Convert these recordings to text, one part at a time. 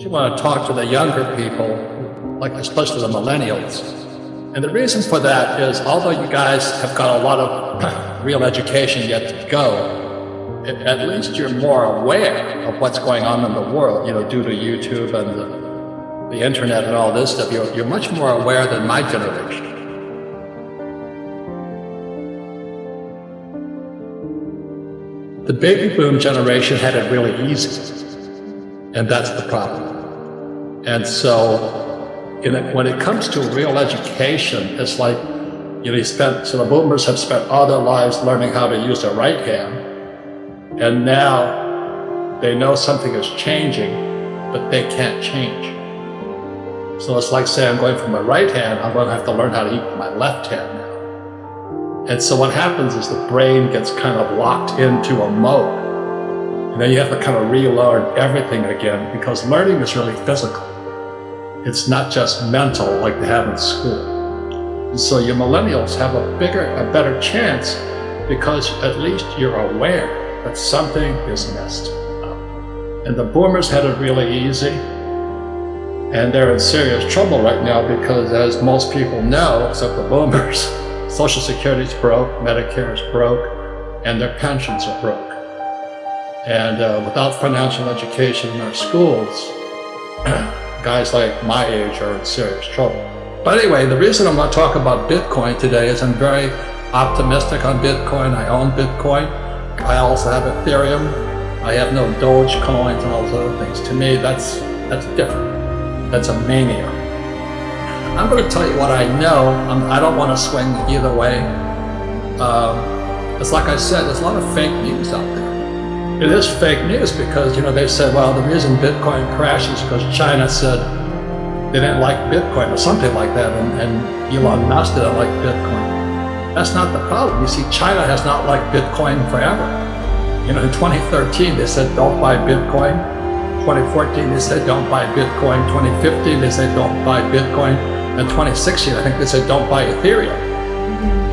you want to talk to the younger people, like especially the millennials. And the reason for that is, although you guys have got a lot of real education yet to go, at least you're more aware of what's going on in the world, due to YouTube and the internet and all this stuff. You're much more aware than my generation. The baby boom generation had it really easy, and that's the problem. And so, when it comes to real education, it's like, so the boomers have spent all their lives learning how to use their right hand, and now they know something is changing, but they can't change. So it's like saying, I'm going from my right hand, I'm going to have to learn how to eat my left hand now. And so what happens is the brain gets kind of locked into a mode. And then you have to kind of relearn everything again, because learning is really physical. It's not just mental like they have in school. And so your millennials have a better chance, because at least you're aware that something is messed up. And the boomers had it really easy, and they're in serious trouble right now because, as most people know, except the boomers, Social Security's broke, Medicare is broke, and their pensions are broke. And without financial education in our schools, guys like my age are in serious trouble. But anyway, the reason I'm going to talk about Bitcoin today is I'm very optimistic on Bitcoin. I own Bitcoin. I also have Ethereum. I have no Dogecoins and all those other things. To me, that's different. That's a mania. I'm going to tell you what I know. I don't want to swing either way. It's like I said, there's a lot of fake news out there. It is fake news because, they said, well, the reason Bitcoin crashes is because China said they didn't like Bitcoin or something like that, and Elon Musk didn't like Bitcoin. That's not the problem. You see, China has not liked Bitcoin forever. In 2013, they said, don't buy Bitcoin. 2014, they said, don't buy Bitcoin. 2015, they said, don't buy Bitcoin. And 2016, I think they said, don't buy Ethereum.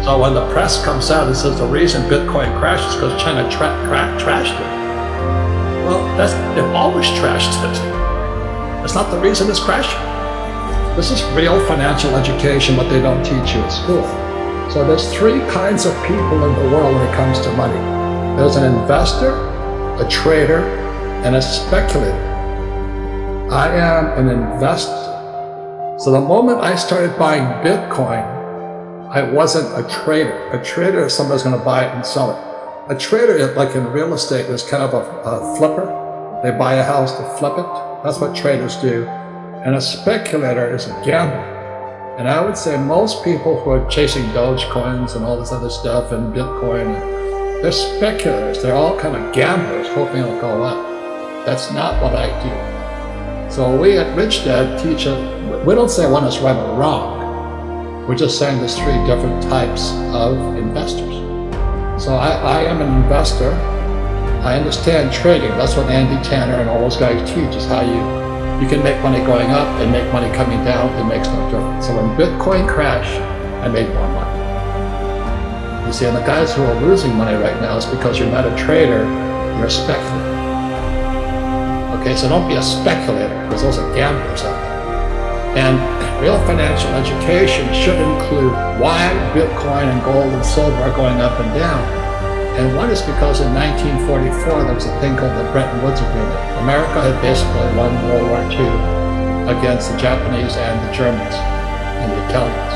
So when the press comes out and says the reason Bitcoin crashes is because China trashed it. Well, they've always trashed it. That's not the reason it's crashing. This is real financial education, what they don't teach you at school. So there's three kinds of people in the world when it comes to money. There's an investor, a trader, and a speculator. I am an investor. So the moment I started buying Bitcoin, I wasn't a trader. A trader is somebody who's going to buy it and sell it. A trader, like in real estate, is kind of a flipper. They buy a house to flip it. That's what traders do. And a speculator is a gambler. And I would say most people who are chasing Dogecoins and all this other stuff and Bitcoin, they're speculators. They're all kind of gamblers hoping it'll go up. That's not what I do. So we at Rich Dad teach we don't say one is right or wrong. We're just saying there's three different types of investors. So I am an investor. I understand trading. That's what Andy Tanner and all those guys teach, is how you can make money going up and make money coming down. It makes no difference. So when Bitcoin crashed, I made more money. You see, and the guys who are losing money right now is because you're not a trader, you're a speculator. Okay, so don't be a speculator, because those are gamblers out there. And real financial education should include why Bitcoin and gold and silver are going up and down. And one is because in 1944, there was a thing called the Bretton Woods Agreement. America had basically won World War II against the Japanese and the Germans and the Italians.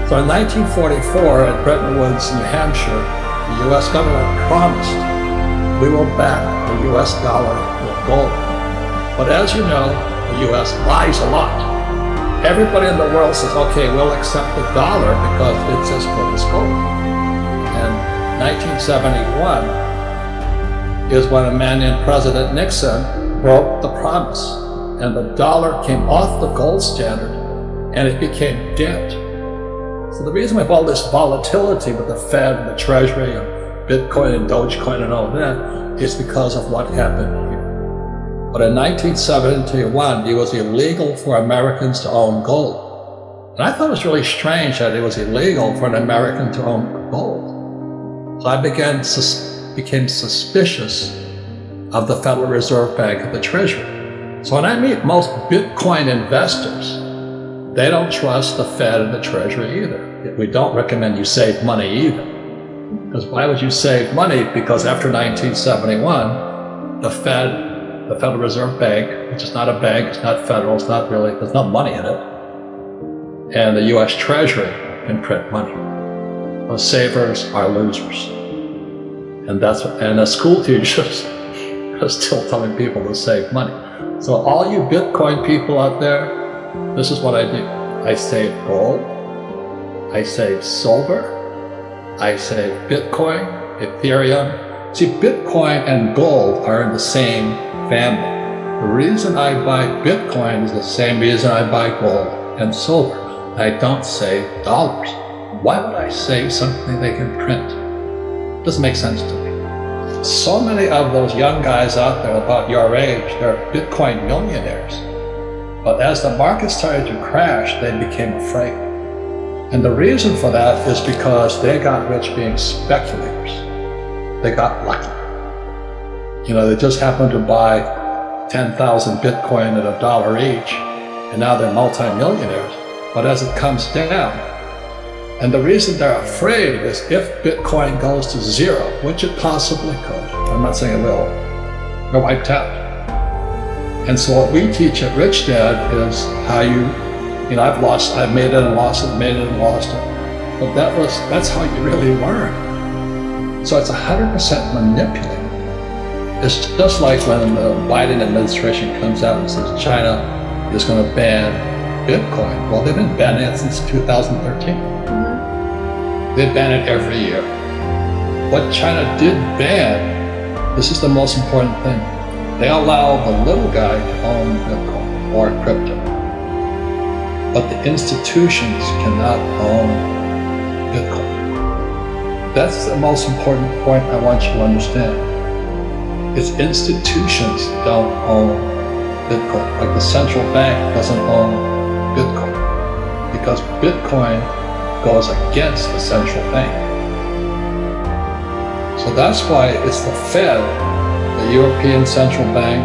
So in 1944, at Bretton Woods, New Hampshire, the U.S. government promised we will back the U.S. dollar with gold. But as you know, the U.S. lies a lot. Everybody in the world says, okay, we'll accept the dollar because it's as good as gold. And 1971 is when a man named President Nixon broke the promise, and the dollar came off the gold standard and it became dead. So the reason we have all this volatility with the Fed and the Treasury and Bitcoin and Dogecoin and all that is because of what happened here. But in 1971, it was illegal for Americans to own gold. And I thought it was really strange that it was illegal for an American to own gold. So I became suspicious of the Federal Reserve Bank and the Treasury. So when I meet most Bitcoin investors, they don't trust the Fed and the Treasury either. We don't recommend you save money either. Because why would you save money? Because after 1971, the Fed, the Federal Reserve Bank, which is not a bank, it's not federal, it's not really, there's no money in it, and the US Treasury can print money. Those savers are losers. And the school teachers are still telling people to save money. So all you Bitcoin people out there, this is what I do. I save gold, I save silver, I save Bitcoin, Ethereum. See, Bitcoin and gold are in the same family. The reason I buy Bitcoin is the same reason I buy gold and silver. I don't save dollars. Why would I save something they can print? It doesn't make sense to me. So many of those young guys out there about your age, they're Bitcoin millionaires. But as the market started to crash, they became afraid. And the reason for that is because they got rich being speculators. They got lucky. You know, they just happened to buy 10,000 Bitcoin at $1 each, and now they're multimillionaires. But as it comes down, and the reason they're afraid is if Bitcoin goes to zero, which it possibly could, I'm not saying it will, they're wiped out. And so what we teach at Rich Dad is how I've made it and lost it, made it and lost it. But that's how you really learn. So it's 100% manipulated. It's just like when the Biden administration comes out and says China is going to ban Bitcoin. Well, they've been banning it since 2013. They ban it every year. What China did ban, this is the most important thing, they allow the little guy to own Bitcoin or crypto. But the institutions cannot own Bitcoin. That's the most important point I want you to understand. It's institutions don't own Bitcoin. Like the central bank doesn't own Bitcoin because Bitcoin goes against the central bank. So that's why it's the Fed, the European Central Bank,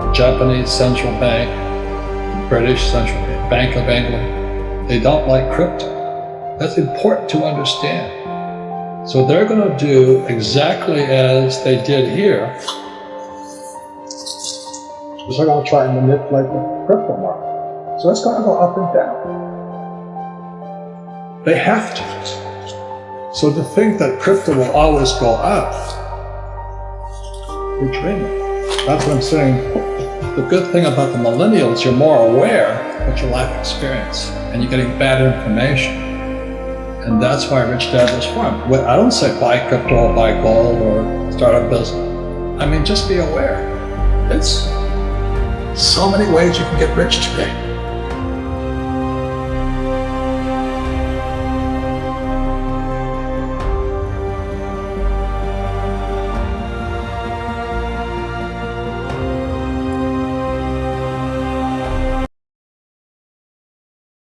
the Japanese Central Bank, the British Central Bank of England. They don't like crypto. That's important to understand. So they're going to do exactly as they did here. So they're going to try and manipulate the crypto market. So it's going to go up and down. They have to. So to think that crypto will always go up, you're dreaming. That's what I'm saying. The good thing about the millennials, you're more aware, but you lack experience, and you're getting bad information. And that's why Rich Dad was formed. I don't say buy crypto or buy gold or start a business. I mean, just be aware. It's so many ways you can get rich today.